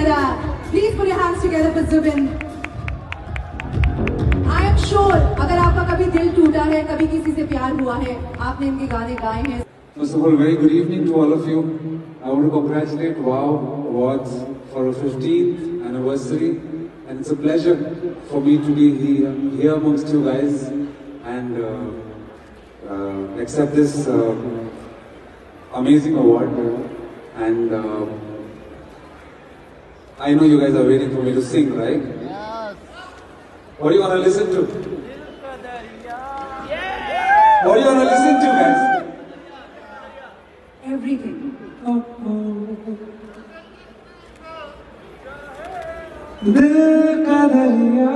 that. Please put your hands together for Zubin. I am sure अगर आपका कभी दिल टूटा है, कभी किसी से प्यार हुआ है, आपने इनके गाने गाए हैं. First of all, very good evening to all of you. I want to congratulate WOW Awards for our 15th anniversary, and it's a pleasure for me to be here amongst you guys and accept this amazing award. And I know you guys are waiting for me to sing, right? Yes. What do you want to listen to? What do you want to listen to, guys? Everything. दिल का दरिया